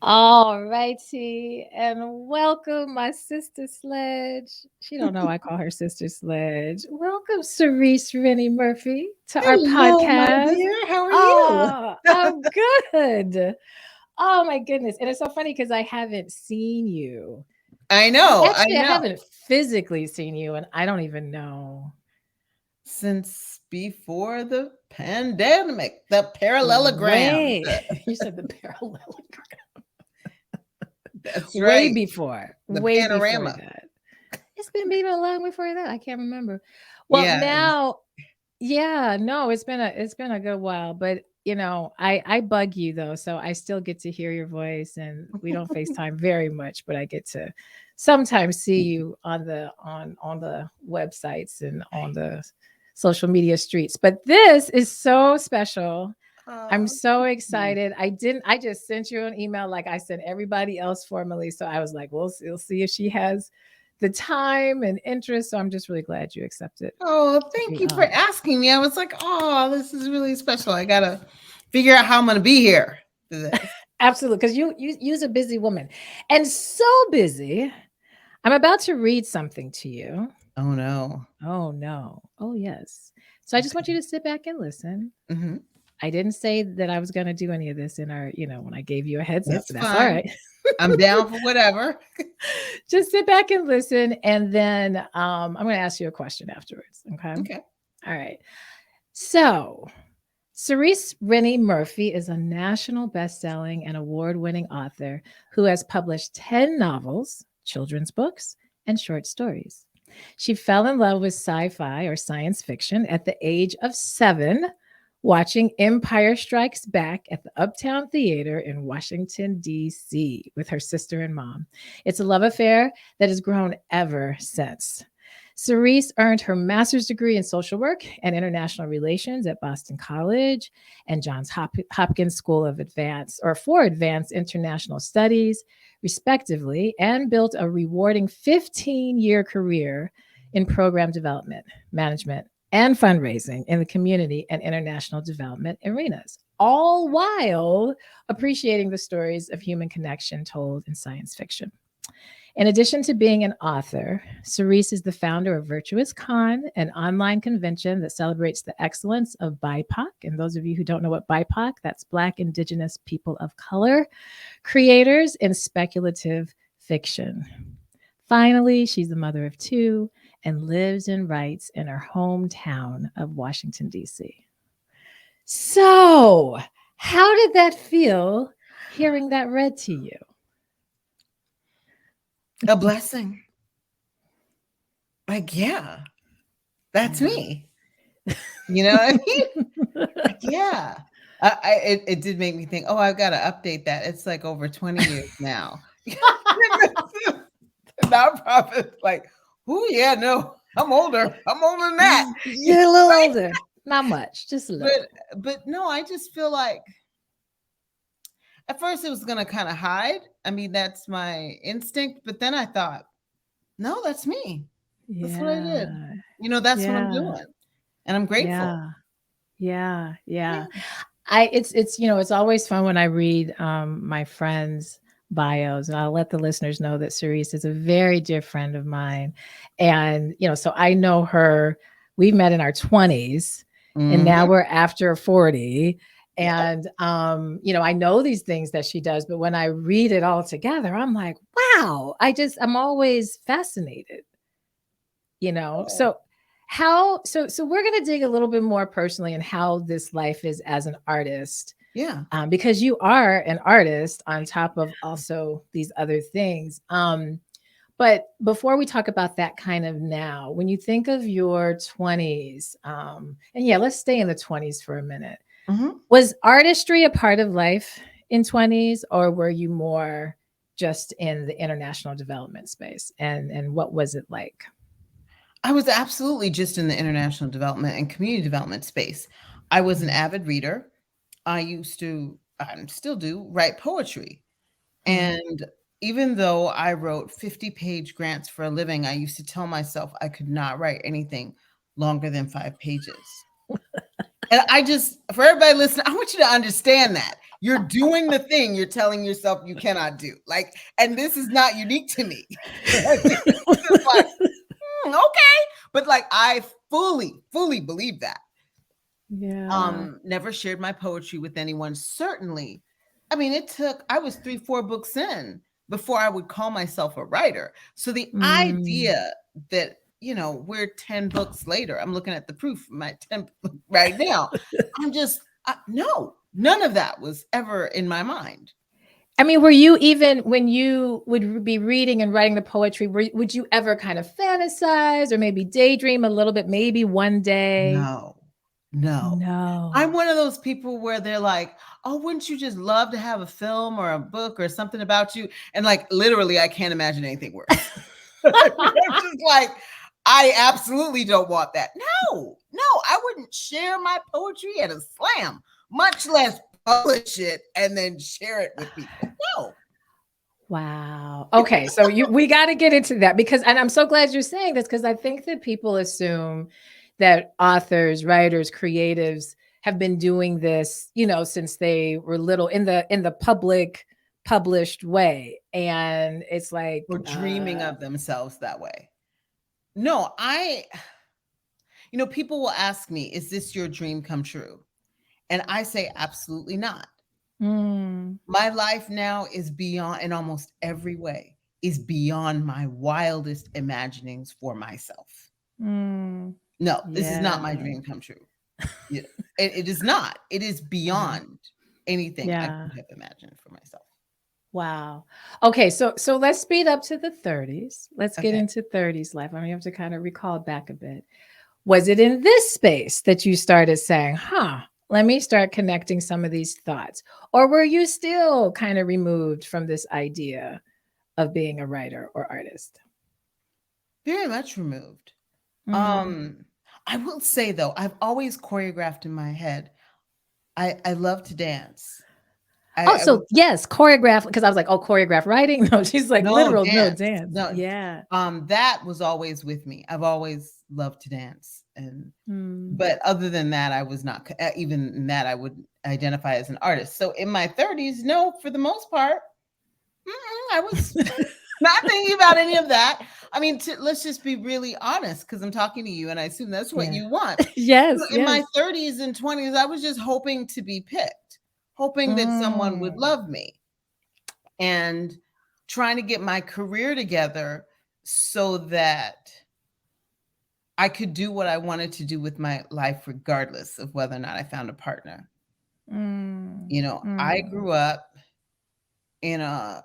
All righty, and welcome my sister Sledge. She don't know I call her sister Sledge. Welcome, Cerece Rennie Murphy, to our Hello, my podcast. dear. How are you? Oh, I'm good. Oh my goodness, and it's so funny because I haven't seen you. I I know, I actually I know. haven't physically seen you, and I don't even know. Since before the pandemic, the parallelogram. Way you said the parallelogram. That's Way right. before, The way before panorama. that. It's been even long before that. I can't remember. Well, Yeah. now, yeah, no, it's been a good while, but I bug you though, so I still get to hear your voice, and we don't FaceTime very much, but I get to sometimes see you on the websites and on the social media streets. But this is so special. I'm Oh, so thank you. excited. I just sent you an email like I sent everybody else formally. So I was like, we'll see if she has the time and interest. So I'm just really glad you accepted Oh, to thank be you for on. asking me. I was like, oh, this is really special. I gotta figure out how I'm gonna be here for this. Absolutely, because you're a busy woman. And so busy. I'm about to read something to you. Oh no. Oh no. Oh yes. So I just want Okay. you to sit back and listen. Hmm. I didn't say that I was going to do any of this when I gave you a heads up, That's but that's all fine. right. I'm down for whatever. Just sit back and listen, and then I'm going to ask you a question afterwards. Okay. Okay. All right. So, Cerece Rennie Murphy is a national best-selling and award-winning author who has published 10 novels, children's books, and short stories. She fell in love with sci-fi or science fiction at the age of 7, watching Empire Strikes Back at the Uptown Theater in Washington, D.C., with her sister and mom. It's a love affair that has grown ever since. Cerise earned her master's degree in social work and international relations at Boston College and Hopkins School of Advanced International Studies, respectively, and built a rewarding 15-year career in program development, management, and fundraising in the community and international development arenas, all while appreciating the stories of human connection told in science fiction. In addition to being an author, Cerise is the founder of Virtuous Con, an online convention that celebrates the excellence of BIPOC. And those of you who don't know what BIPOC, that's Black, Indigenous, People of Color, creators in speculative fiction. Finally, she's the mother of two and lives and writes in her hometown of Washington, D.C. So, how did that feel hearing that read to you? A blessing. Like, yeah, that's Yeah. me. You know what I mean? Like, yeah. It did make me think, oh, I've got to update that. It's like over 20 years now. The nonprofit, like, oh yeah, no, I'm older. I'm older than that. You're a little older. Not much, just a But little. but no, I just feel like at first it was gonna kind of hide. I mean, that's my instinct. But then I thought, no, that's me. That's what I did. Yeah. That's what I'm Yeah. doing. And I'm grateful. Yeah. Yeah. Yeah. Yeah. It's always fun when I read my friends' bios, and I'll let the listeners know that Cerise is a very dear friend of mine. And, so I know her, we met in our 20s, and now Hmm. we're after 40. Yep. And I know these things that she does, but when I read it all together, I'm like, wow, I'm always fascinated, Oh, so so we're going to dig a little bit more personally in how this life is as an artist, yeah. because you are an artist on top of also these other things. But before we talk about that kind of now, when you think of your 20s, and yeah, let's stay in the 20s for a minute. Hmm. Was artistry a part of life in 20s, or were you more just in the international development space? And what was it like? I was absolutely just in the international development and community development space. I was an Mm, avid reader. I still do, write poetry. mm. And even though I wrote 50-page grants for a living, I used to tell myself I could not write anything longer than 5 pages. And I just, for everybody listening, I want you to understand that you're doing the thing you're telling yourself you cannot do. Like, and this is not unique to me. It's just like, okay. But like, I fully believe that. Yeah. Never shared my poetry with anyone. Certainly. I mean, I was 3, 4 books in before I would call myself a writer. So the Mm. idea that, we're 10 books later, I'm looking at the proof of my 10th book right now. No, none of that was ever in my mind. I mean, were you even when you would be reading and writing the poetry, would you ever kind of fantasize or maybe daydream a little bit, maybe one day? No, no. I'm No. one of those people where they're like, oh, wouldn't you just love to have a film or a book or something about you? And like, literally, I can't imagine anything worse. I'm just like, I absolutely don't want that. No, I wouldn't share my poetry at a slam, much less publish it and then share it with people. No. Wow. Okay, so we got to get into that because, and I'm so glad you're saying this because I think that people assume that authors, writers, creatives have been doing this, since they were little in the public published way, and it's like, Or dreaming of themselves that way. No, people will ask me, is this your dream come true? And I say, absolutely not. mm, My life now is beyond, in almost every way, is beyond my wildest imaginings for myself. mm, No, this is not yeah, my dream come true. Yeah, it is not. It is yeah, beyond anything I yeah. could have imagined for myself. Wow. Okay, so let's speed up to the 30s. Let's get Okay. into 30s life. I mean, you have to kind of recall back a bit. Was it in this space that you started saying, let me start connecting some of these thoughts? Or were you still kind of removed from this idea of being a writer or artist? Very much removed. Mm. Um, I will say though, I've always choreographed in my head. I love to dance. Oh, I so would yes, choreograph, because I was like, oh, choreograph writing. No, she's like No, literal, no dance. dance. No, Yeah. that was always with me. I've always loved to dance, Mm. but other than that, I was not even in that I would identify as an artist. So in my 30s, no, for the most part, I was not thinking about any of that. I mean, let's just be really honest, because I'm talking to you, and I assume that's what Yeah. you want. Yes, In my yes. 30s and 20s, I was just hoping to be picked, hoping that someone would Mm. love me, and trying to get my career together so that I could do what I wanted to do with my life, regardless of whether or not I found a partner. Mm. I Mm. grew up in a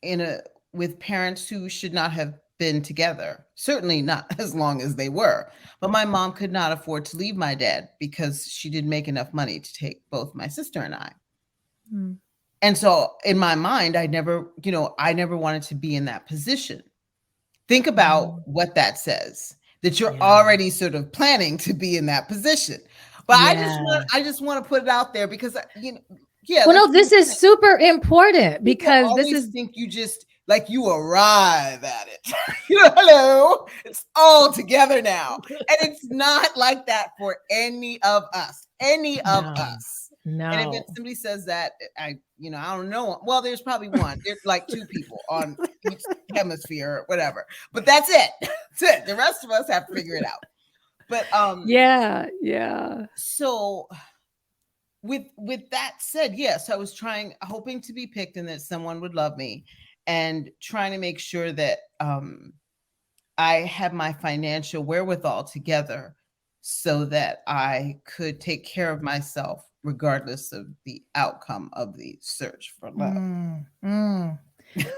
in a with parents who should not have been together, certainly not as long as they were. But my mom could not afford to leave my dad because she didn't make enough money to take both my sister and I. Mm. And so in my mind, I never wanted to be in that position. Think about Mm. what that says, that you're Yeah. already sort of planning to be in that position. But Yeah. I just want to put it out there because yeah, Well, that's no, this is super important people because this always is think you just like you arrive at it. Hello, it's all together now. And it's not like that for any of us. Any of no, us. And if no. somebody says that, I don't know. Well, there's probably one. There's like 2 people on each hemisphere or whatever. But that's it. That's it. The rest of us have to figure it out. But Yeah, yeah. so with that said, yes, I was hoping to be picked and that someone would love me, and trying to make sure that I had my financial wherewithal together so that I could take care of myself regardless of the outcome of the search for love. Mm, mm.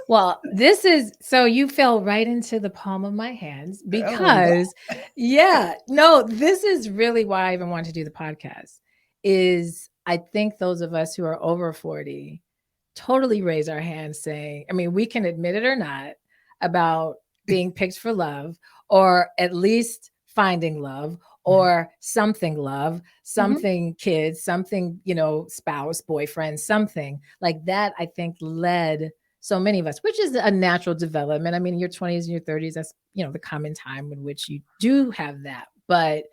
Well, this is so you fell right into the palm of my hands Oh, I'm glad. because, yeah, no, this is really why I even wanted to do the podcast. Is I think those of us who are over 40 totally raise our hands saying, I mean, we can admit it or not about being picked for love, or at least finding love, Right. or something love, Mhm. something kids, something, spouse, boyfriend, something like that. I think led so many of us, which is a natural development. I mean, in your 20s and your 30s, that's, the common time in which you do have that. But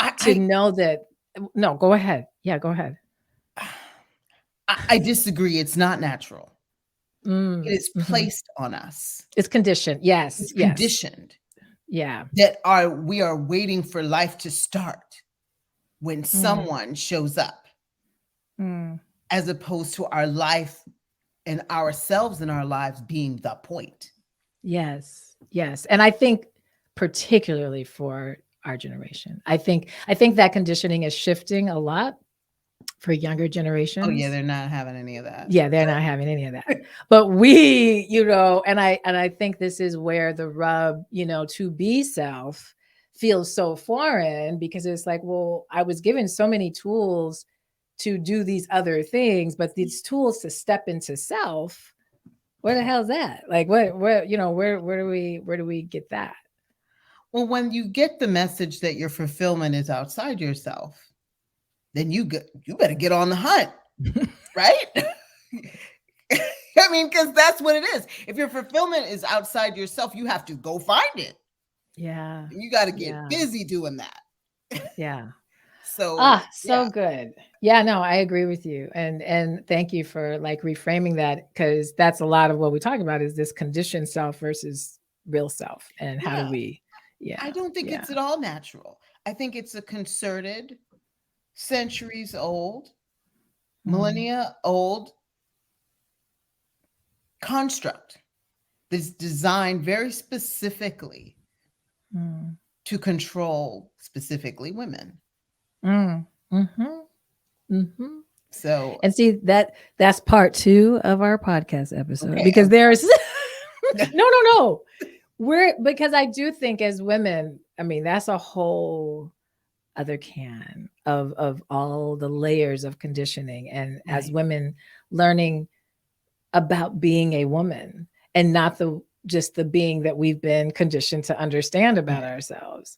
to I know that No, go ahead. Yeah, go ahead. I disagree. It's not natural. It is Mhm. placed on us. It's conditioned. Yes, It's yes. conditioned Yeah. that we are waiting for life to start when Mm, someone shows up, mm. as opposed to our life and ourselves in our lives being the point. Yes, yes, and I think particularly for our generation, I think that conditioning is shifting a lot for younger Oh yeah, generations. they're not having any of that. Yeah, they're not having any of that. But we, and I think this is where the rub, to be self feels so foreign because it's like, well, I was given so many tools to do these other things, but these tools to step into self, where the hell's that? Like where do we get that? Well, when you get the message that your fulfillment is outside yourself, then you better get on the hunt, right? I mean, because that's what it is. If your fulfillment is outside yourself, you have to go find it. Yeah. And you got to get Yeah. busy doing that. Yeah. So, Ah, yeah, so good. Yeah, no, I agree with you. And thank you for like reframing that because that's a lot of what we talk about is this conditioned self versus real self and how do yeah. we I yeah, don't think yeah. it's at all natural. I think it's a concerted, centuries old, Mm, millennia old construct that's designed very specifically mm, to control specifically women. mm. Mhm. Mhm. So, And see that's part 2 of our podcast episode okay, because I'm there's sorry. no, no, no. We're because I do think as women, I mean, that's a whole other can of all the layers of conditioning and as Right. women learning about being a woman and not the just the being that we've been conditioned to understand about Right. ourselves.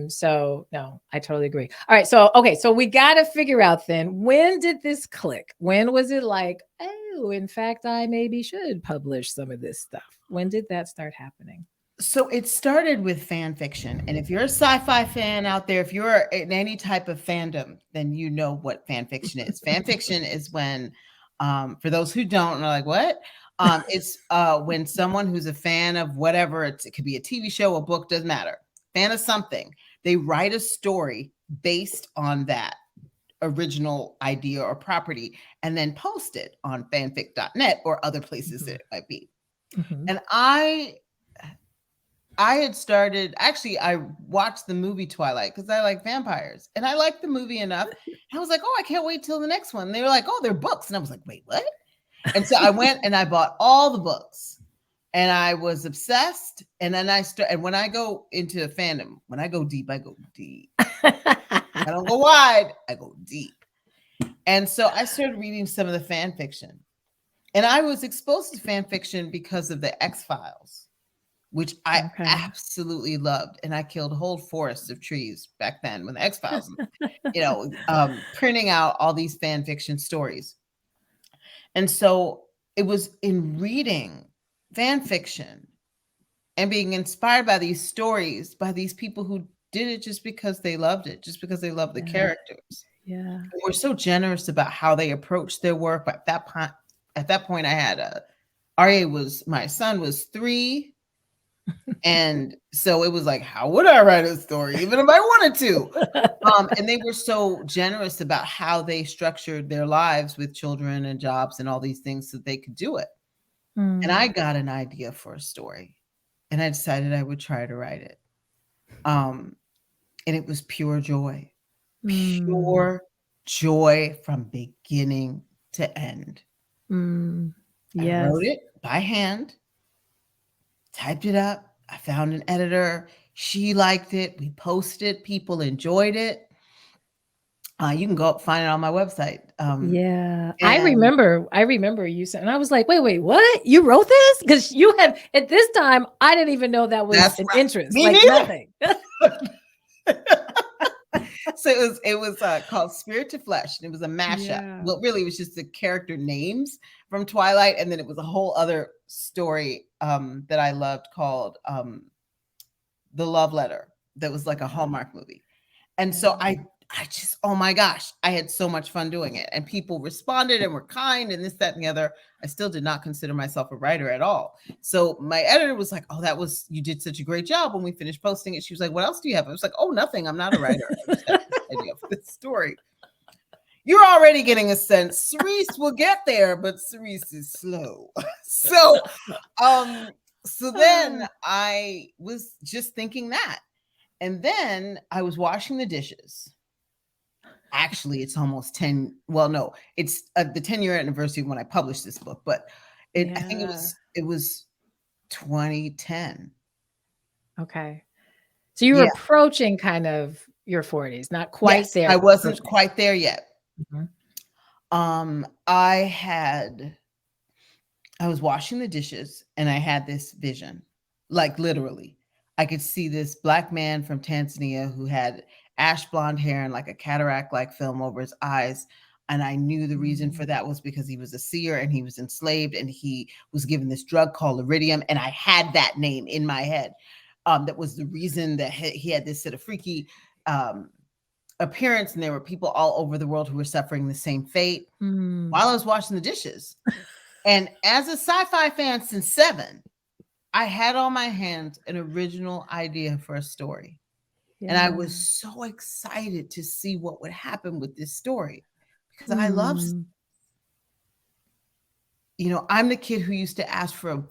So no, I totally agree. All right, so okay, so we got to figure out then when did this click? When was it like, oh, in fact, I maybe should publish some of this stuff? When did that start happening? So it started with fan fiction. And if you're a sci-fi fan out there, if you're in any type of fandom, then you know what fan fiction is. Fan fiction is when, for those who don't, and are like, what? It's when someone who's a fan of whatever, it could be a TV show, a book, doesn't matter. Fan of something. They write a story based on that original idea or property and then post it on fanfic.net or other places that Mhm, it might be. mhm. And I had started actually I watched the movie Twilight because I like vampires and I liked the movie enough. And I was like, oh, I can't wait till the next one. And they were like, oh, they're books. And I was like, wait, what? And so I went and I bought all the books and I was obsessed. And then and when I go into fandom, when I go deep, I go deep. I don't go wide, I go deep. And so I started reading some of the fan fiction. And I was exposed to fan fiction because of the X-Files, which I Okay. absolutely loved. And I killed whole forests of trees back then when the X Files, printing out all these fan fiction stories. And so it was in reading fan fiction and being inspired by these stories by these people who did it just because they loved it, just because they loved the Yeah. characters. Yeah. And were so generous about how they approached their work. But at that point, I had my son was 3. And so it was like, how would I write a story, even if I wanted to? And they were so generous about how they structured their lives with children and jobs and all these things so that they could do it. And I Mm, got an idea for a story, and I decided I would try to write it. Um, and it was mm, pure joy from beginning to end. mm. I wrote Yes. it by hand, typed it up. I found an editor. She liked it. We posted. People enjoyed it. You can go up find it on my website. Yeah. I And remember I remember you said and I was like, "Wait, wait, what? You wrote this?" Because you had at this time, I didn't even know that was that's an right. interest, Me like neither. nothing. So it was called Spirit to Flesh, and it was a mashup. Yeah. Well, really, it was just the character names from Twilight, and then it was a whole other story that I loved called The Love Letter. That was like a Yeah. Hallmark movie. And so Yeah. oh my gosh, I had so much fun doing it. And people responded and were kind and this, that, and the other. I still did not consider myself a writer at all. So my editor was like, oh, you did such a great job. When we finished posting it, she was like, what else do you have? I was like, oh, nothing. I'm not a writer. I just have this idea for this story. You're already getting a sense. Cerece will get there, but Cerece is slow. So then I was just thinking that. And then I was washing the dishes. Actually, it's almost 10. Well, no, it's the 10-year anniversary when I published this book, but I think it was 2010. Okay. So you were approaching kind of your 40s, not quite there. I wasn't quite there yet. Mm-hmm. I was washing the dishes and I had this vision, like literally. I could see this Black man from Tanzania who had ash blonde hair and like a cataract-like film over his eyes. And I knew the reason for that was because he was a seer and he was enslaved and he was given this drug called iridium. And I had that name in my head. That was the reason that he had this sort of freaky appearance. And there were people all over the world who were suffering the same fate while I was washing the dishes. And as a sci-fi fan since 7, I had on my hands an original idea for a story. Yeah. And I was so excited to see what would happen with this story because I love, I'm the kid who used to ask for a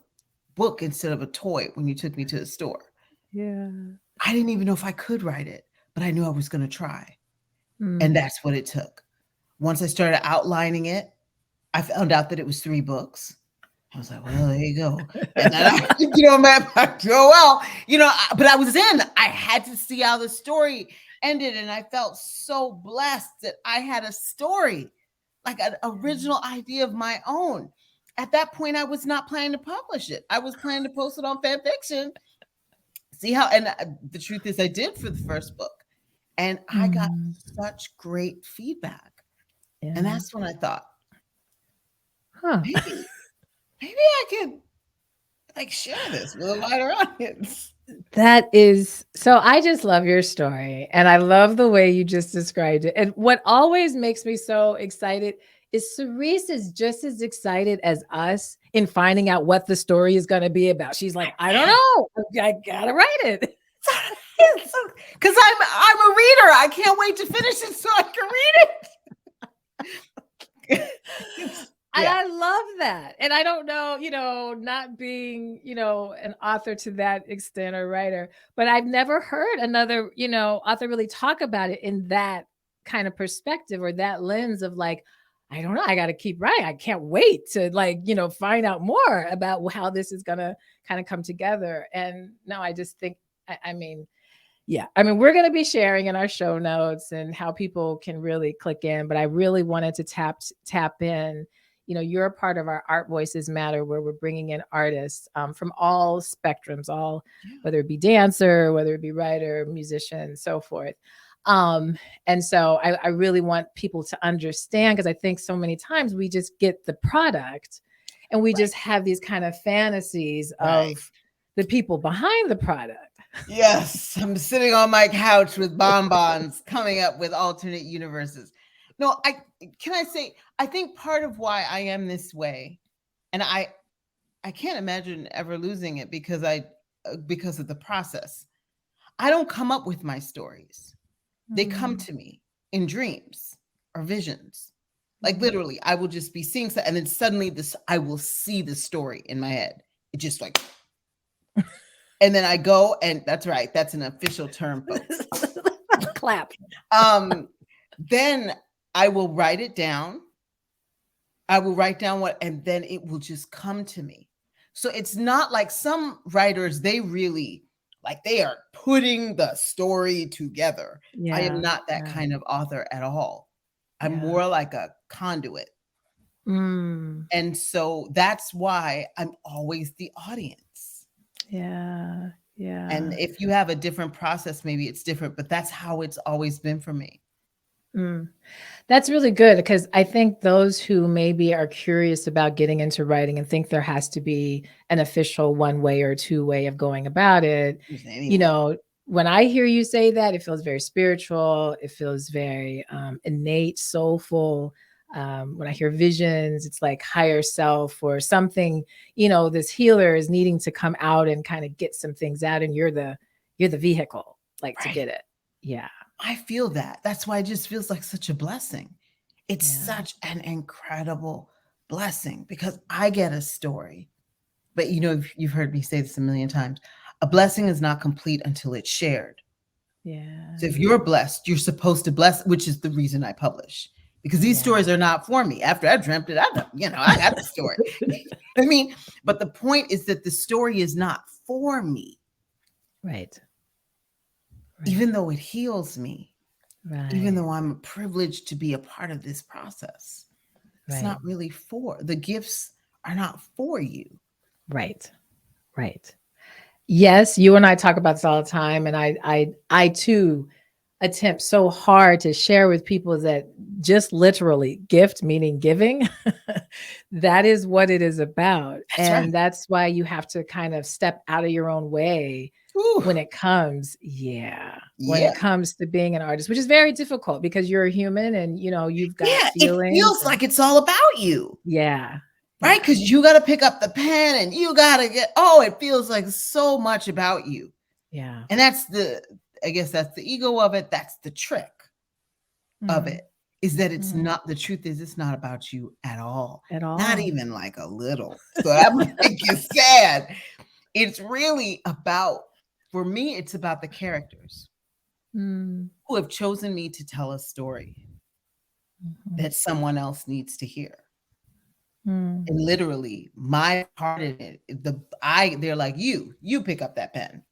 book instead of a toy when you took me to the store. Yeah. I didn't even know if I could write it, but I knew I was going to try. And that's what it took. Once I started outlining it, I found out that it was 3 books. I was like, well, there you go. And then but I was in. I had to see how the story ended. And I felt so blessed that I had a story, like an original idea of my own. At that point, I was not planning to publish it. I was planning to post it on fan fiction. See how, and the truth is I did for the first book. And I got such great feedback. Yeah. And that's when I thought, maybe I could share this with a wider audience. That is, so I just love your story and I love the way you just described it. And what always makes me so excited is Cerece is just as excited as us in finding out what the story is going to be about. She's like, I don't know. I gotta write it. Because I'm a reader. I can't wait to finish it so I can read it. And I love that. And I don't know, not being, an author to that extent or writer, but I've never heard another, author really talk about it in that kind of perspective or that lens of like, I don't know, I got to keep writing. I can't wait to find out more about how this is going to kind of come together. And no, I just think, we're going to be sharing in our show notes and how people can really click in, but I really wanted to tap in. You're a part of our Art Voices Matter, where we're bringing in artists from all spectrums, whether it be dancer, whether it be writer, musician, so forth. And so I really want people to understand, because I think so many times we just get the product and we just have these kind of fantasies of the people behind the product. Yes, I'm sitting on my couch with bonbons coming up with alternate universes. No, I think part of why I am this way, and I can't imagine ever losing it because of the process. I don't come up with my stories. They come to me in dreams or visions. Like literally, I will just be seeing something, and then suddenly I will see the story in my head. It just like, and then I go, and that's right. That's an official term, folks. Clap. Then I will write it down. I will write down and then it will just come to me. So it's not like some writers, they really, they are putting the story together. Yeah, I am not that kind of author at all. I'm more like a conduit. And so that's why I'm always the audience. Yeah. Yeah. And if you have a different process, maybe it's different, but that's how it's always been for me. That's really good, because I think those who maybe are curious about getting into writing and think there has to be an official one way or two way of going about it, when I hear you say that, it feels very spiritual. It feels very innate, soulful. When I hear visions, it's like higher self or something. This healer is needing to come out and kind of get some things out, and you're the vehicle, like to Right. get it. Yeah, I feel that. That's why it just feels like such a blessing. It's yeah, such an incredible blessing because I get a story. But you've heard me say this a million times. A blessing is not complete until it's shared. yeah, So if you're blessed, you're supposed to bless, which is the reason I publish. Because these yeah. stories are not for me. After I dreamt it, I got the story. I mean, but the point is that the story is not for me, Right, right, even though it heals me, even right, though I'm privileged to be a part of this process. It's right, not really the gifts are not for you. right, right. Yes, you and I talk about this all the time, and I too attempt so hard to share with people that just literally gift, meaning giving, that is what it is about. That's right. And that's why you have to kind of step out of your own way Whew. when it comes, yeah, when Yeah. it comes to being an artist, which is very difficult because you're a human and you've got Yeah. It feelings feels and like it's all about you. yeah, Right? yeah, Because you got to pick up the pen and you got to it feels like so much about you. yeah. And I guess that's the ego of it. That's the trick of Mm, it, is that it's mm, not, the truth is, it's not about you at all. at Not all. even like a little. So that might make you sad. It's really about, for me, it's about the characters Mm, who have chosen me to tell a story mhm, that someone else needs to hear. mm. And literally, my part in it, they're like, you pick up that pen.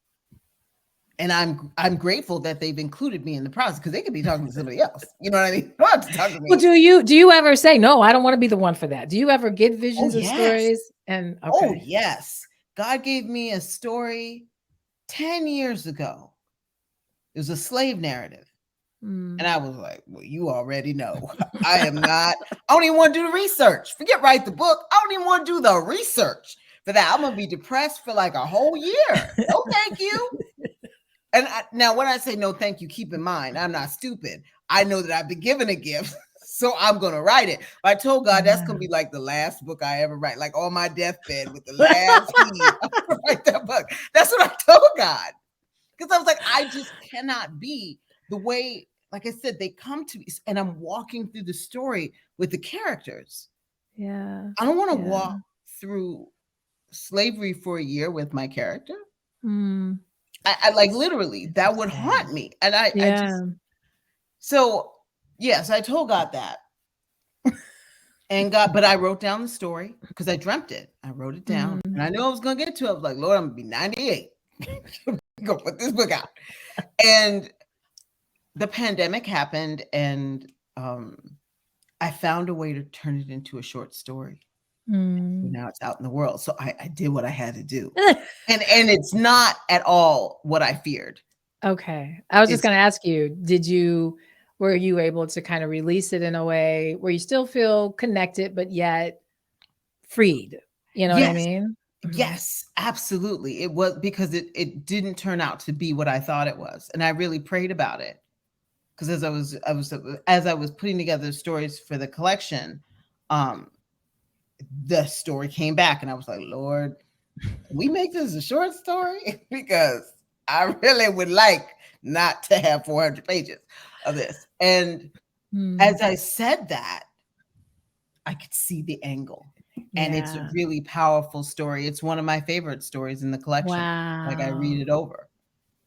And I'm grateful that they've included me in the process because they could be talking to somebody else. You know what I mean? They don't have to talk to Well, me. do you ever say, "No, I don't wanna be the one for that"? Do you ever get Oh visions of yes. stories and Oh okay. yes. God gave me a story 10 years ago. It was a slave narrative. And Mm. I was like, well, you already know. I am not, I don't even want to do the research. Forget write the book. I don't even want to do the research for that. I'm gonna be depressed for like a whole year. No, thank you. And now, when I say no, thank you, keep in mind, I'm not stupid. I know that I've been given a gift, so I'm going to write it. But I told God that's going to be like the last book I ever write, like on my deathbed with the last heave. I'm going to write that book. That's what I told God. Because I was like, I just cannot be the way, like I said, they come to me and I'm walking through the story with the characters. Yeah, I don't want to yeah. walk through slavery for a year with my character. Mm. I like literally that would Interesting. haunt me. And I just, Yeah. so yes, I told God that. And God, but I wrote down the story because I dreamt it. I wrote it down Mm. and I knew I was going to get to it. I was like, Lord, I'm going to be 98. Go put this book out. And the pandemic happened and um, I found a way to turn it into a short story. Mm. Now it's out in the world. So I did what I had to do. And it's not at all what I feared. Okay. I was just It's gonna ask you, were you able to kind of release it in a way where you still feel connected, but yet freed? You know what I yes. mean? Mhm. Yes, absolutely. It was because it didn't turn out to be what I thought it was. And I really prayed about it. Because as I was putting together stories for the collection, um, the story came back and I was like, Lord, can we make this a short story? Because I really would like not to have 400 pages of this. And Mm. as I said that, I could see the angle. And it's a Yeah. really powerful story. It's one of my favorite stories in the collection. Like I Wow. read it over.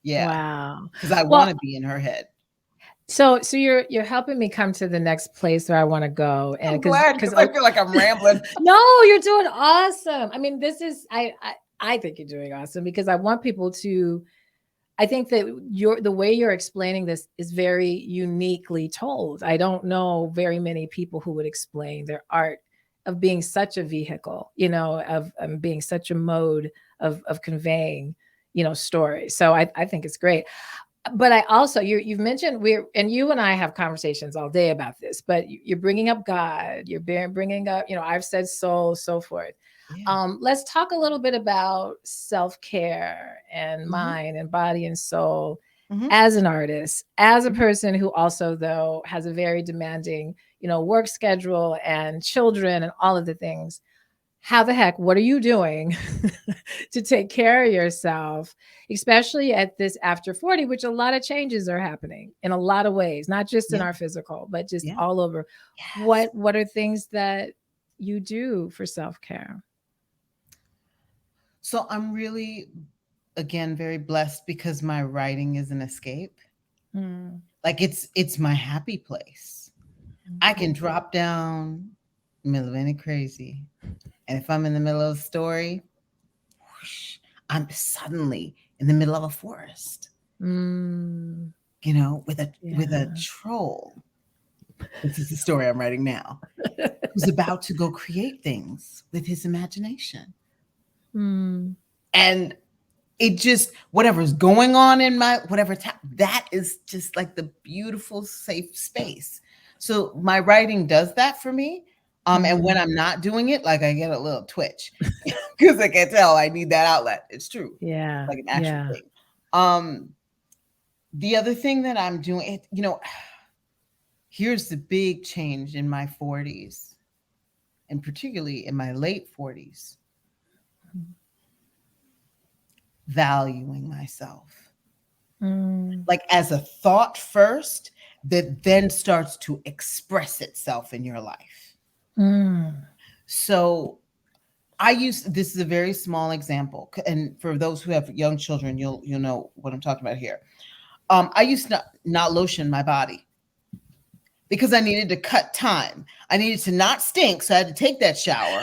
Yeah. Wow. Because I Well, want to be in her head. so you're helping me come to the next place where I want to go, and I'm glad because because I feel like I'm rambling. no, you're doing awesome. I mean, this is I think you're doing awesome because I want people to. I think that the way you're explaining this is very uniquely told. I don't know very many people who would explain their art of being such a vehicle, of being such a mode of conveying, stories. So I think it's great. but I also you've mentioned we're and you and I have conversations all day about this, but you're bringing up God, you're bringing up, I've said soul, so forth. Yeah. Let's talk a little bit about self care and Mhm, mind and body and soul mhm, as an artist, as a mhm. person who also though has a very demanding, work schedule and children and all of the things. How the heck, what are you doing to take care of yourself, especially at this after 40, which a lot of changes are happening in a lot of ways, not just in Yeah, our physical, but just yeah. all over. Yes. What are things that you do for self-care? So I'm really, again, very blessed because my writing is an escape. Mm, Like it's my happy place. I can okay. drop down in the middle of any crazy. And if I'm in the middle of a story, whoosh, I'm suddenly in the middle of a forest, Mm, with a yeah. troll. This is the story I'm writing now. Who's about to go create things with his imagination. Mm, And it just whatever's going on in my that is just like the beautiful safe space. So my writing does that for me. And when mm, I'm not doing it, like I get a little twitch because I can tell I need that outlet. It's true, yeah. like an actual Yeah. thing. Um, the other thing that I'm doing, here's the big change in my 40s, and particularly in my late 40s, valuing myself. Mm, Like as a thought first that then starts to express itself in your life. mm, So this is a very small example, and for those who have young children, you'll know what I'm talking about here. I used to not lotion my body because I needed to cut time. I needed to not stink, so I had to take that shower.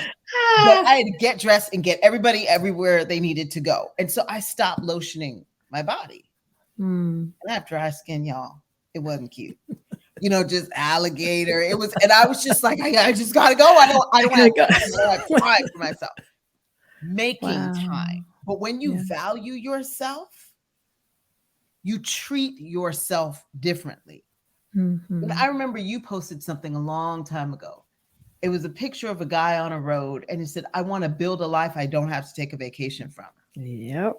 But ah, I had to get dressed and get everybody everywhere they needed to go, and so I stopped lotioning my body. mm. And I have dry skin, y'all. It wasn't cute. Just alligator. It was, and I was just like, I just gotta go. I I don't have gotta go. time. I don't have time for myself. Making Wow. time. But when you Yeah. value yourself, you treat yourself differently. And I Mhm. remember you posted something a long time ago. It was a picture of a guy on a road, and it said, I want to build a life I don't have to take a vacation from. Yep.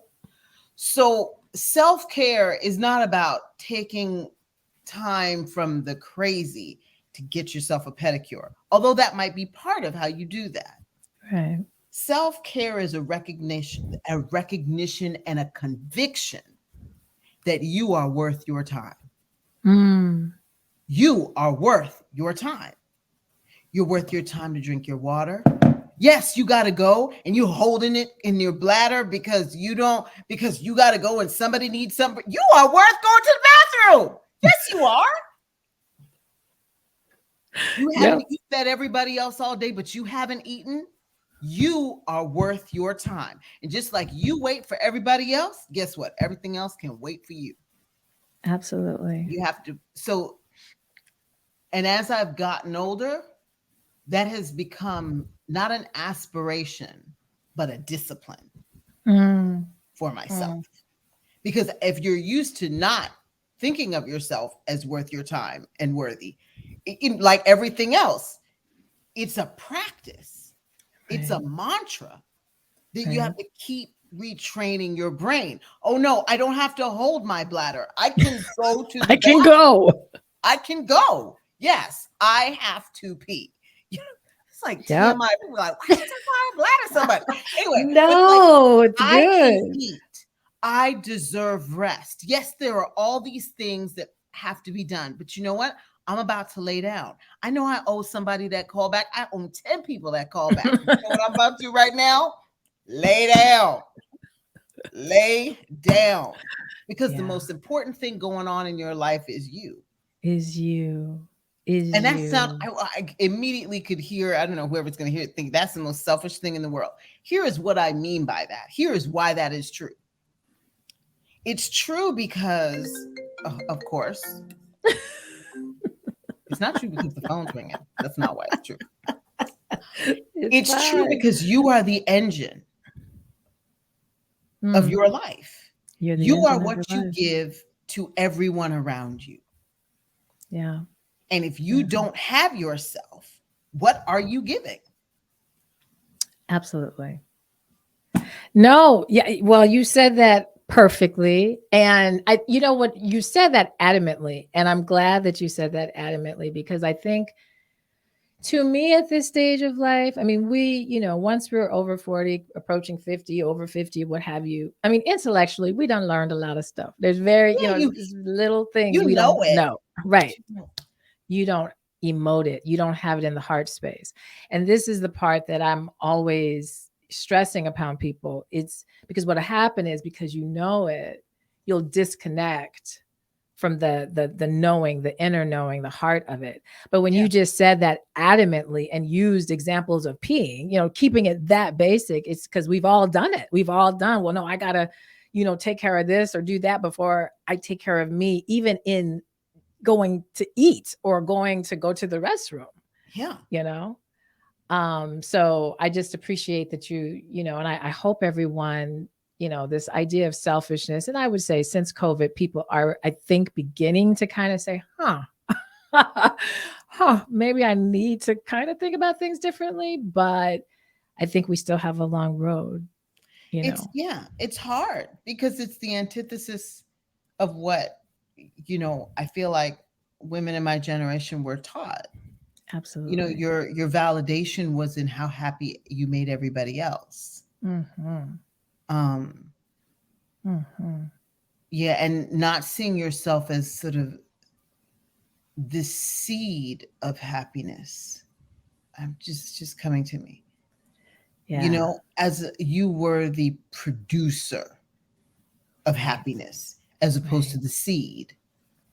So self care is not about taking time from the crazy to get yourself a pedicure, although that might be part of how you do that. Right. Self care is a recognition and a conviction that you are worth your time. Mm. You are worth your time. You're worth your time to drink your water. Yes, you got to go and you holding it in your bladder because you got to go and somebody needs something. You are worth going to the bathroom. Yes, you are. You haven't Yep. eaten that everybody else all day, but you haven't eaten. You are worth your time. And just like you wait for everybody else, guess what? Everything else can wait for you. Absolutely. You have to. So, and as I've gotten older, that has become not an aspiration, but a discipline Mm. for myself. Mm. Because if you're used to not thinking of yourself as worth your time and worthy, like everything else, it's a practice, it's a Right. mantra that you Right. have to keep retraining your brain. Oh no, I don't have to hold my bladder. I can go to the I can bathroom. go. I can go. Yes, I have to pee. You know, it's like Yep. TMI. People are like, why you talk about bladder so much? Anyway, but it's like No, it's I can good. eat. I deserve rest. Yes, there are all these things that have to be done, but you know what? I'm about to lay down. I know I owe somebody that call back. I owe 10 people that call back. You know what I'm about to do right now? Lay down. Lay down. Because the Yeah. most important thing going on in your life is you. Is you. Is And that sound, you. I immediately could hear, I don't know, whoever's going to hear it think that's the most selfish thing in the world. Here is what I mean by that. Here is why that is true. It's true because, of course, it's not true because the phone's ringing. That's not why it's true. It's It's true fine. because you are the engine of Mm. your life. You're the You are engine of your what you life. give. to everyone around you. Yeah. And if you Yeah. don't have yourself, what are you giving? Absolutely. No, yeah, well, you said that perfectly. And you know what, you said that adamantly. And I'm glad that you said that adamantly because I think to me at this stage of life, I mean, once we're over 40, approaching 50, over 50, what have you, I mean, intellectually, we done learned a lot of stuff. There's Yeah, there's little things you we know don't it, know. but Right. You don't emote it, you don't have it in the heart space. And this is the part that I'm always stressing upon people. It's because what'll happen is because you know it, you'll disconnect from the knowing, the inner knowing, the heart of it. But when yeah, you just said that adamantly and used examples of peeing, keeping it that basic, it's because we've all done it. We've all done, well, no, I gotta, take care of this or do that before I take care of me, even in going to eat or going to go to the restroom, yeah. you know? So I just appreciate that and I hope everyone, this idea of selfishness. And I would say since COVID, people are, I think, beginning to kind of say, maybe I need to kind of think about things differently. But I think we still have a long road, you It's know? yeah, it's hard because it's the antithesis of what I feel like women in my generation were taught. Absolutely. Your validation was in how happy you made everybody else. Hmm. Um Hmm. yeah, and not seeing yourself as sort of the seed of happiness. I'm just coming to me. Yeah. As you were the producer of Right. happiness as opposed to Right. the seed,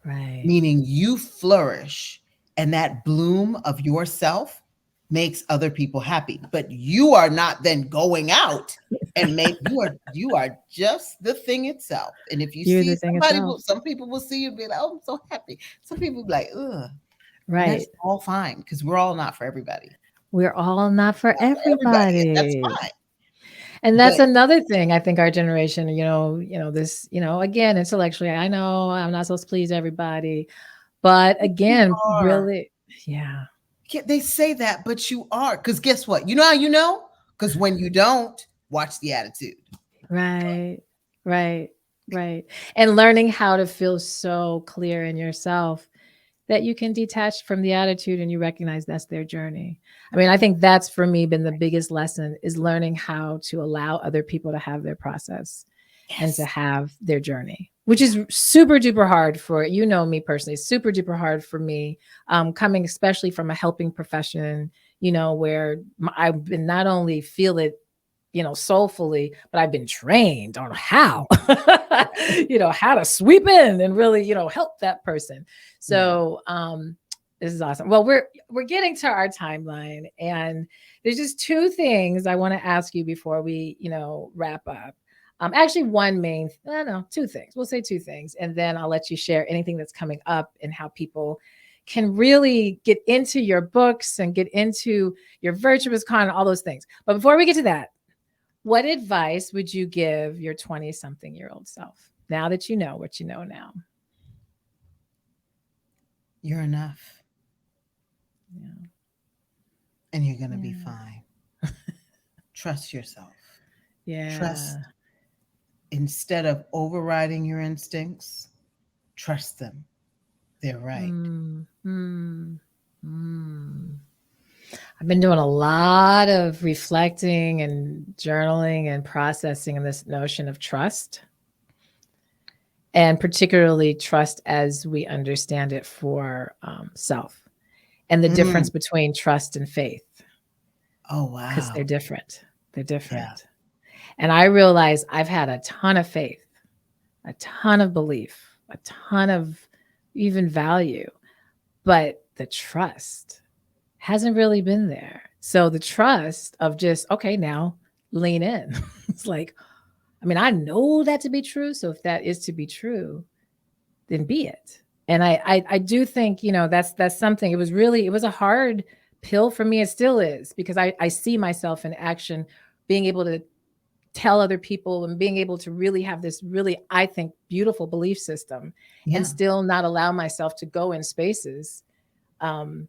Right. meaning you flourish and that bloom of yourself makes other people happy, but you are not then going out and make you are just the thing itself. And if you You're see the thing itself. some people will see you and be like, oh, I'm so happy. Some people will be like, ugh. And that's Right. all fine because we're all not for everybody. We're all not for Not for everybody, and that's everybody. fine. And that's But another thing I think our generation, this, again, intellectually, I know I'm not supposed to please everybody, but you again, are. really, yeah, Yeah, they say that, but you are. Because guess what? You know how you know? Because when you don't, watch the attitude. right, right, right. And learning how to feel so clear in yourself that you can detach from the attitude and you recognize that's their journey. I mean, I think that's for me been the biggest lesson is learning how to allow other people to have their process and to Yes. have their journey, which Yeah. is super duper hard for me personally, super duper hard for me, coming especially from a helping profession, where I've been not only feel it soulfully, but I've been trained on how, how to sweep in and really, help that person. Yeah. So, this is awesome. Well, we're getting to our timeline, and there's just two things I want to ask you before we, wrap up. Actually, one main, no, two things. We'll say two things, and then I'll let you share anything that's coming up and how people can really get into your books and get into your virtuous con and all those things. But before we get to that, what advice would you give your 20-something-year-old self now that you know what you know now? You're enough Yeah. and you're going to be Yeah. fine. Trust yourself. Trust Yeah. instead of overriding your instincts, trust them. They're right. Mm, mm, mm. I've been doing a lot of reflecting and journaling and processing in this notion of trust, and particularly trust as we understand it for self, and the Mm. difference between trust and faith, Oh, because they're wow. different. They're different. Yeah. And I realize I've had a ton of faith, a ton of belief, a ton of even value, but the trust hasn't really been there. So the trust of just, okay, now lean in. It's like, I mean, I know that to be true. So if that is to be true, then be it. And I do think, that's something. It was a hard pill for me. It still is because I see myself in action, being able to tell other people and being able to really have this really, I think, beautiful belief system and Yeah. still not allow myself to go in spaces um,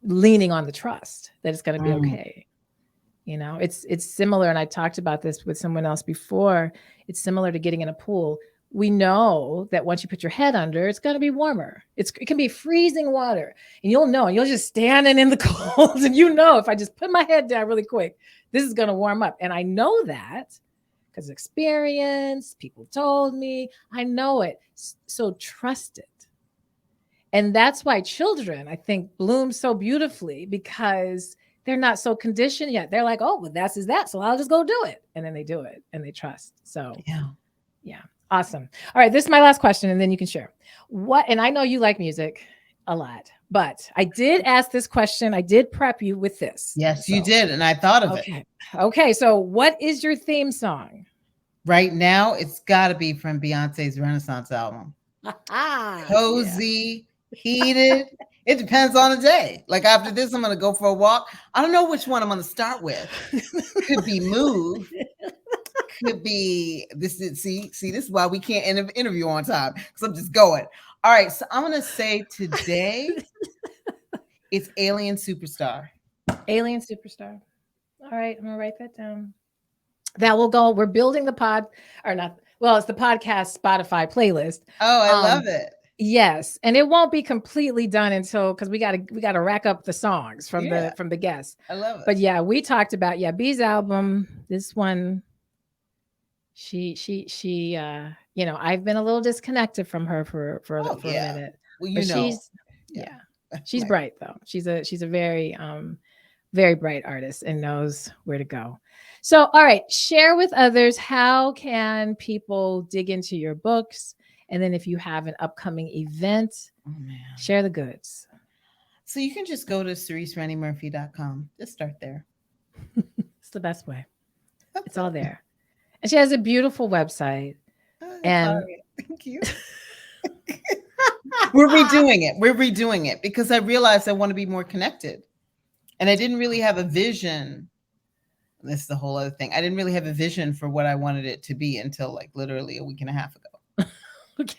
leaning on the trust that it's going to be Mm, okay. It's similar, and I talked about this with someone else before. It's similar to getting in a pool. We know that once you put your head under, it's going to be warmer. It can be freezing water, and you'll know, and you'll just standing in the cold, and if I just put my head down really quick, this is going to warm up. And I know that because experience, people told me, I know it. So trust it. And that's why children, I think, bloom so beautifully because they're not so conditioned yet. They're like, oh, well, that's is that. So I'll just go do it. And then they do it and they trust. So, yeah. yeah, awesome. All right, this is my last question, and then you can share. And I know you like music a lot, but I did ask this question. I did prep you with this. Yes, you So, did. And I thought of it. okay. Okay. So, what is your theme song? Right now, it's got to be from Beyonce's Renaissance album. Yeah. Cozy, heated. It depends on the day. Like after this, I'm going to go for a walk. I don't know which one I'm going to start with. Could be Move. Could be this. See, this is why we can't interview on time because I'm just going. All right, so I'm going to say today it's Alien Superstar. Alien Superstar. All right, I'm gonna write that down. That will go. We're building the pod, or not. Well, it's the podcast Spotify playlist. Oh, I Um, love it. yes, and it won't be completely done until because we gotta rack up the songs from Yeah, the guests. I love it. But yeah, we talked about B's album. This one, she. I've been a little disconnected from her Oh, for a yeah. minute, Well, but yeah. yeah, she's Like, bright though. She's a very very bright artist and knows where to go. So, all right, share with others how can people dig into your books, and then if you have an upcoming event, oh man. share the goods. So you can just go to CereceRennieMurphy.com. Just start there. It's the best way. It's all there. And she has a beautiful website. That's all And right. Thank you. We're redoing it. We're redoing it because I realized I want to be more connected. And I didn't really have a vision. This is the whole other thing. I didn't really have a vision for what I wanted it to be until like literally a week and a half ago. okay.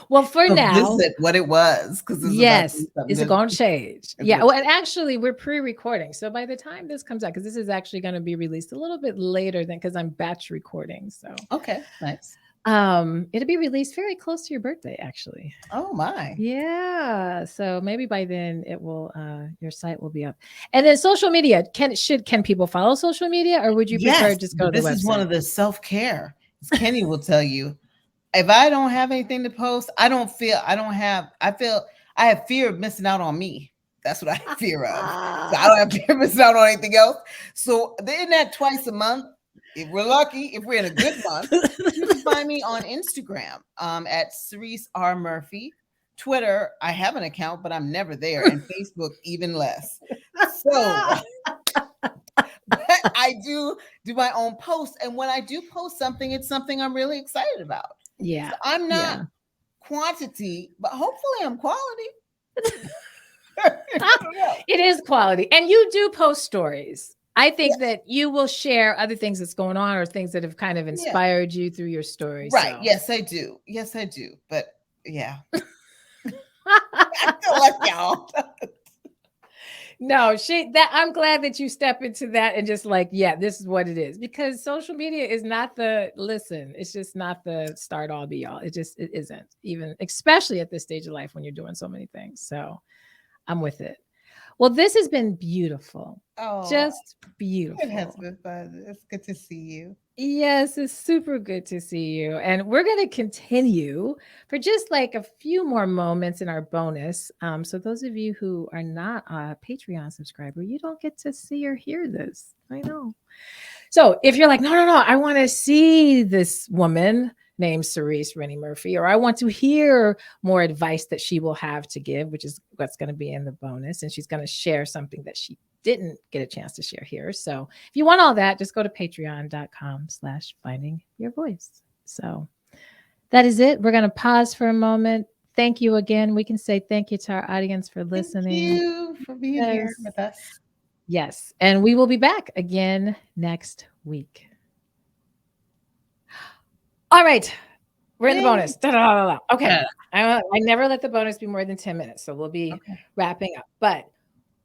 Well, for So now, visit what it was because it's about to yes, be something it's different. going to change. Yeah. Well, and actually, we're pre-recording, so by the time this comes out, because this is actually going to be released a little bit later than because I'm batch recording, so Okay, nice. it'll be released very close to your birthday, actually. Oh my. Yeah, so maybe by then it will your site will be up. And then social media, can people follow social media, or would you prefer Yes, just go but to the this is one website? of the self-care. As Kenny will tell you, if I don't have anything to post, I feel I have fear of missing out on me. That's what I have fear of. So I don't have fear of missing out on anything else. So the internet twice a month. If we're lucky, if we're in a good month, you can find me on Instagram at Cerece R. Murphy. Twitter, I have an account, but I'm never there. And Facebook, even less. So I do my own posts. And when I do post something, it's something I'm really excited about. Yeah. So I'm not Yeah. quantity, but hopefully I'm quality. It is quality. And you do post stories. I think Yes. that you will share other things that's going on or things that have kind of Yeah. inspired you through your story. Right. So Yes, I do. Yes, I do. But yeah. I feel like y'all. no, I'm glad that you step into that and just like, yeah, this is what it is. Because social media is not it's just not the start all be all. It isn't, even especially at this stage of life when you're doing so many things. So I'm with it. Well, this has been beautiful. Oh, Just it has beautiful. been fun. It's good to see you. Yes, it's super good to see you. And we're going to continue for just like a few more moments in our bonus. So, those of you who are not a Patreon subscriber, you don't get to see or hear this. I know. So, if you're like, no, I want to see this woman named Cerece Rennie Murphy, or I want to hear more advice that she will have to give, which is what's going to be in the bonus. And she's going to share something that she didn't get a chance to share here. So if you want all that, just go to patreon.com/finding your voice. So that is it. We're going to pause for a moment. Thank you again. We can say thank you to our audience for Thank listening. you for being Yes. here with us. Yes. And we will be back again next week. All right. We're in the Yay. bonus. Da, da, da, da. Okay. Yeah. I never let the bonus be more than 10 minutes. So we'll be Okay. wrapping up. But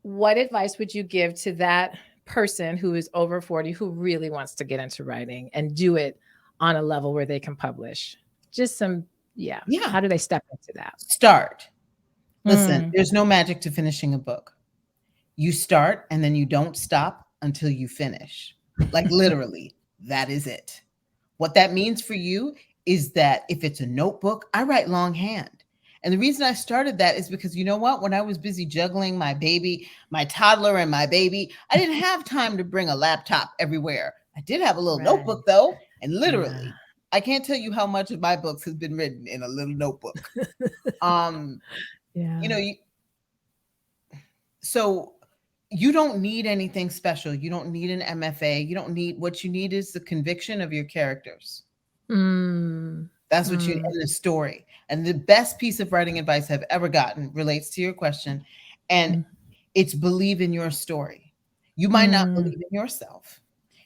what advice would you give to that person who is over 40 who really wants to get into writing and do it on a level where they can publish? Just some, yeah. Yeah. How do they step into that? Start. Listen, Mm, there's no magic to finishing a book. You start and then you don't stop until you finish. Like literally, that is it. What that means for you is that if it's a notebook, I write longhand. And the reason I started that is because you know what? When I was busy juggling my baby, my toddler, and my baby, I didn't have time to bring a laptop everywhere. I did have a little right. notebook though. And Yeah. literally, I can't tell you how much of my books has been written in a little notebook. Um, Yeah. you know, so you don't need anything special. You don't need an MFA. You don't need what you need is the conviction of your characters. Mm, That's what you mm, in the story. And the best piece of writing advice I've ever gotten relates to your question. And mm, it's believe in your story. You might not mm, believe in yourself.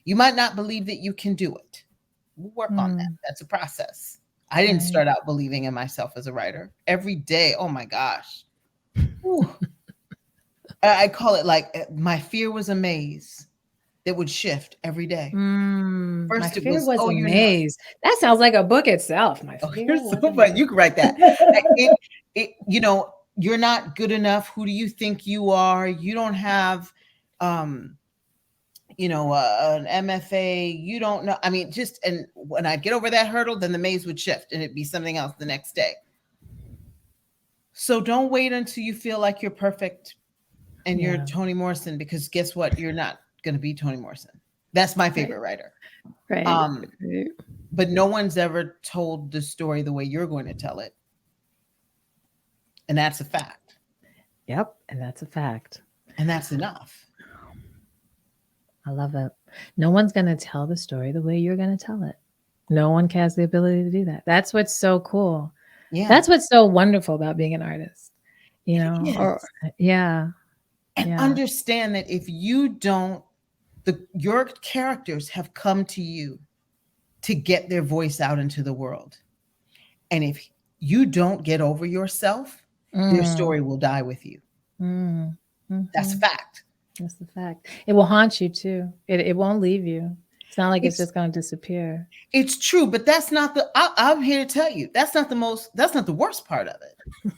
You might not believe that you can do it. We'll work on that. mm, That's a process. I didn't right. start out believing in myself as a writer. Every day, oh my gosh. Whew. I call it like my fear was a maze that would shift every day. My First, it fear was, was oh, a you're not. maze. That sounds like a book itself. My Oh, fear you're was so a funny. maze. You can write that. It, you know, you're not good enough. Who do you think you are? You don't have, um, an MFA. You don't know. I mean, just and when I'd get over that hurdle, then the maze would shift and it'd be something else the next day. So don't wait until you feel like you're perfect and you're Yeah. Toni Morrison, because guess what? You're not going to be Toni Morrison. That's my Right. favorite writer. Right. Um, Right. but no one's ever told the story the way you're going to tell it. And that's a fact. Yep. And that's a fact. And that's enough. I love it. No one's going to tell the story the way you're going to tell it. No one has the ability to do that. That's what's so cool. Yeah, That's what's so wonderful about being an artist, it or is. yeah, And yeah, understand that if you don't, your characters have come to you to get their voice out into the world. And if you don't get over yourself, their mm, story will die with you. mm, That's a hmm. fact. That's the fact. It will haunt you too. It won't leave you. It's not like it's It's just going to disappear. it's true, but that's not I'm here to tell you, that's not the worst part of it.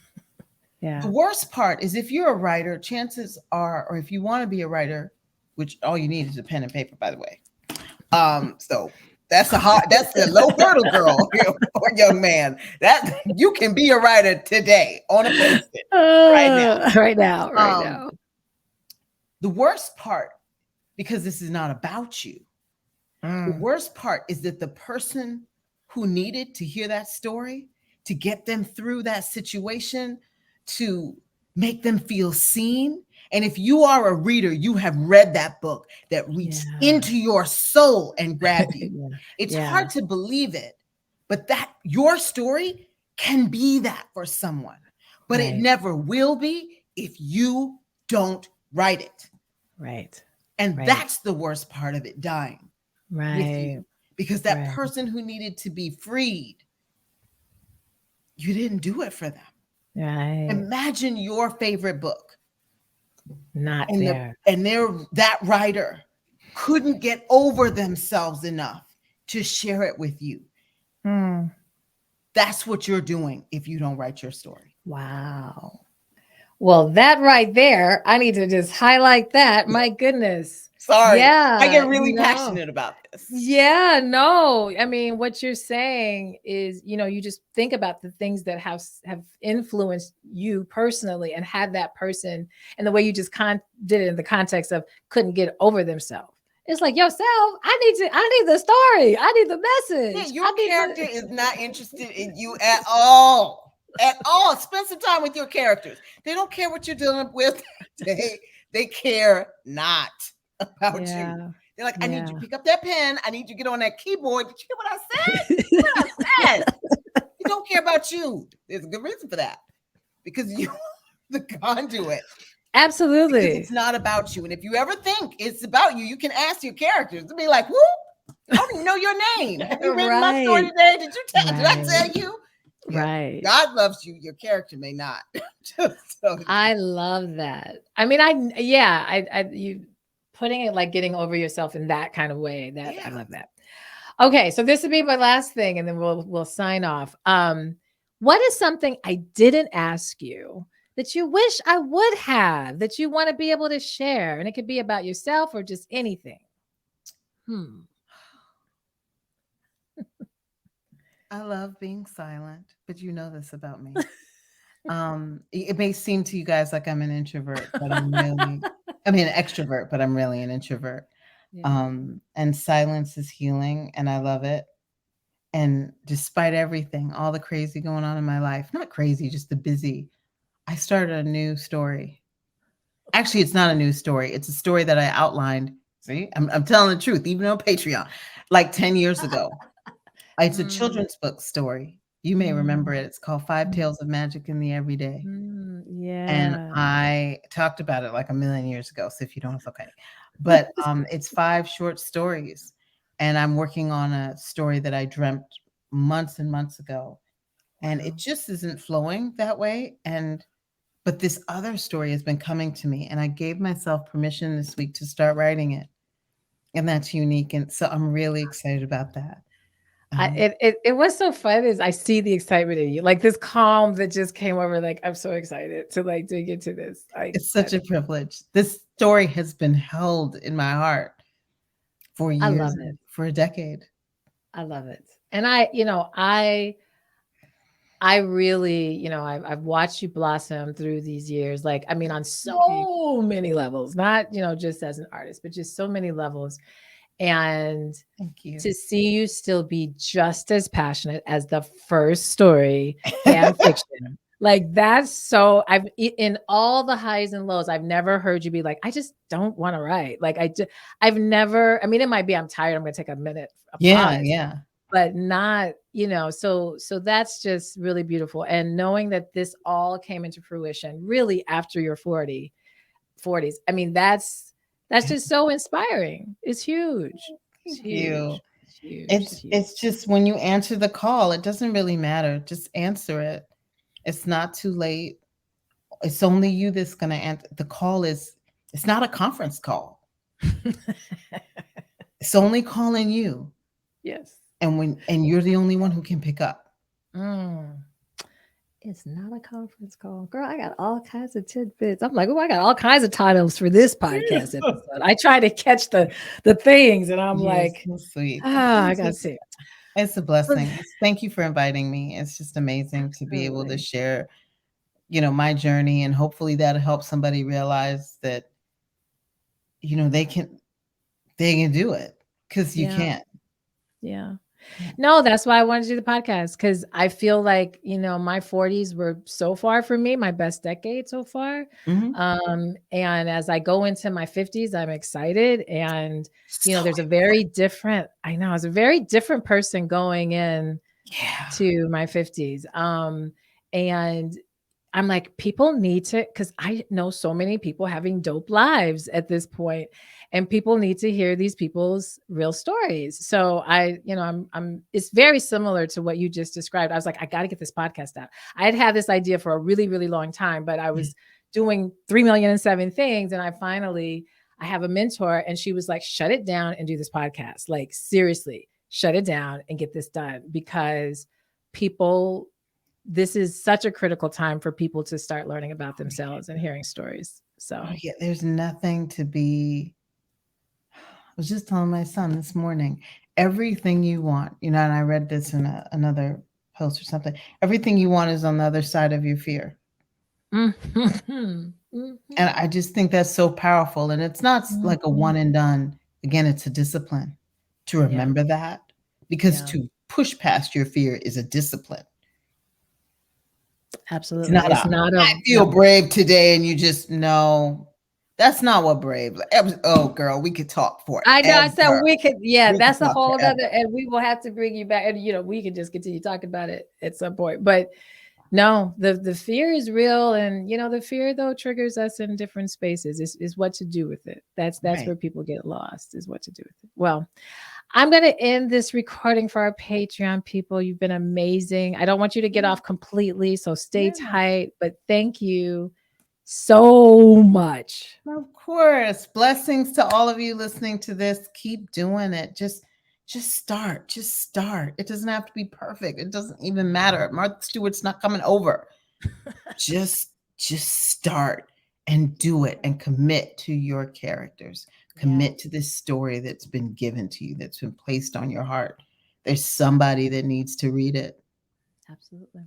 Yeah. The worst part is if you're a writer, chances are, or if you want to be a writer, which all you need is a pen and paper, by the way. So that's the low hurdle, girl or young man. That you can be a writer today on a post-it right now. Right now, right Um, now. the worst part, because this is not about you, the Mm, worst part is that the person who needed to hear that story, to get them through that situation, to make them feel seen. And if you are a reader, you have read that book that reached yeah. into your soul and grabbed you. Yeah. It's Yeah. hard to believe it, but that your story can be that for someone, but it Right. never will be if you don't write it. Right. And Right. that's the worst part of it, dying with you, Right. because that Right. person who needed to be freed, you didn't do it for them. Right. Imagine your favorite book Not and there. that writer couldn't get over themselves enough to share it with you. Mm. That's what you're doing if you don't write your story. Wow. Well, that right there, I need to just highlight that. My goodness. Sorry, I Yeah, get really passionate about this. Yeah, no. I mean, what you're saying is, you just think about the things that have influenced you personally and had that person and the way you just did it in the context of couldn't get over themselves. It's like, yourself, I need the story. I need the Yeah, message. your I need character is not interested in you at all. At all. Spend some time with your characters. They don't care what you're dealing with. They care not about Yeah. you. They're like, I need you to Yeah. pick up that pen. I need you to get on that keyboard. Did you hear what I said? What I said? They don't care about you. There's a good reason for that. Because you the conduit. Because Absolutely. it's not about you. And if you ever think it's about you, you can ask your characters to be like, whoop, I don't even know your name. Have you written my story Right. today? Did I Right. tell you? Yeah. Right. God loves you. Your character may not. Just so I love that. I mean, yeah, you putting it like getting over yourself in that kind of way. That I yeah. love that. Okay, so this would be my last thing, and then we'll sign off. What is something I didn't ask you that you wish I would have that you want to be able to share? And it could be about yourself or just anything. Hmm. I love being silent, but you know this about me. It may seem to you guys like I'm an introvert, but I mean, an extrovert, but I'm really an introvert. Yeah. And silence is healing, and I love it. And despite everything, all the crazy going on in my life, not crazy, just the busy, I started a new story. Actually, it's not a new story. It's a story that I outlined. See, I'm telling the truth, even on Patreon, like 10 years ago. It's a Mm, children's book story. You may remember mm, it. It's called Five mm, Tales of Magic in the Everyday. And yeah. I talked about it like a million years ago. So if you don't, it's okay. But it's 5 short stories. And I'm working on a story that I dreamt months and months ago. And it Wow. just isn't flowing that way. But this other story has been coming to me. And I gave myself permission this week to start writing it. And that's unique. And so I'm really excited about that. Um, It was so fun is I see the excitement in you, like this calm that just came over. Like I'm so excited to like dig into this. Like it's such that's a privilege. This story has been held in my heart for I years, love it. for a decade. I love it. And I really, I've watched you blossom through these years. Like, I mean, on Thank you. so many levels, not, just as an artist, but just so many levels. And Thank you. to see you still be just as passionate as the first story, fan fiction. Like that's so in all the highs and lows, I've never heard you be like, I just don't want to write. Like I've never, I mean, it might be I'm tired, I'm gonna take a minute, a Yeah, pause, yeah. but not, so that's just really beautiful. And knowing that this all came into fruition really after your 40s. I mean, that's just so inspiring. It's huge. It's Thank you. huge. It's huge. It's huge. It's just when you answer the call, it doesn't really matter. Just answer it. It's not too late. It's only you that's gonna answer. The call is it's not a conference call. It's only calling you. Yes. And you're the only one who can pick up. Mm. It's not a conference call. Girl, I got all kinds of tidbits. I'm like, oh, I got all kinds of titles for this podcast episode. I try to catch the things and I'm You're like, so sweet. I gotta see. It's a blessing. Thank you for inviting me. It's just amazing to be able to Absolutely. share, my journey, and hopefully that'll help somebody realize that, they can do it because you Yeah. can't. Yeah. Yeah. No, that's why I wanted to do the podcast because I feel like, my 40s were so far for me, my best decade so far. Mhm. And as I go into my 50s, I'm excited. And, So there's a very different, I know, it's a very different person going in yeah. to my 50s. And I'm like, people need to, because I know so many people having dope lives at this point, and people need to hear these people's real stories. So it's very similar to what you just described. I was like, I got to get this podcast out. I had had this idea for a really, really long time, but I Yeah. was doing 3,000,007 things. And I have a mentor, and she was like, shut it down and do this podcast. Like, seriously, shut it down and get this done because people this is such a critical time for people to start learning about Oh, yeah. themselves and hearing stories. Oh, So, yeah. There's nothing to be I was just telling my son this morning, everything you want, and I read this in another post or something. Everything you want is on the other side of your fear. mhm, And mhm, I just think that's so powerful. And it's not like a mhm. one and done. Again, it's a discipline to Yeah, remember that because yeah, to push past your fear is a discipline. It's absolutely. not It's not a I feel no. brave today and you just know that's not what brave. Oh, girl, we could talk I know. I said forever. we could. Yeah, We could that's a talk whole other, forever. and we will have to bring you back. And we can just continue talking about it at some point. But No, the fear is real, and the fear though triggers us in different spaces. Is what to do with it. That's Right. where people get lost. Is what to do with it. Well, I'm going to end this recording for our Patreon people. You've been amazing. I don't want you to get off completely, so stay Yeah. tight. But thank you so much. Of course. Blessings to all of you listening to this. Keep doing it. Just start. Just start. It doesn't have to be perfect. It doesn't even matter. Martha Stewart's not coming over. Just start and do it and commit to your characters. Yeah, Commit to this story that's been given to you, that's been placed on your heart. There's somebody that needs to read it. absolutely.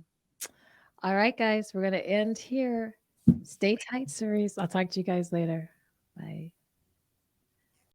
All right, guys, we're going to end here. Stay tight, Cerise. I'll talk to you guys later. Bye.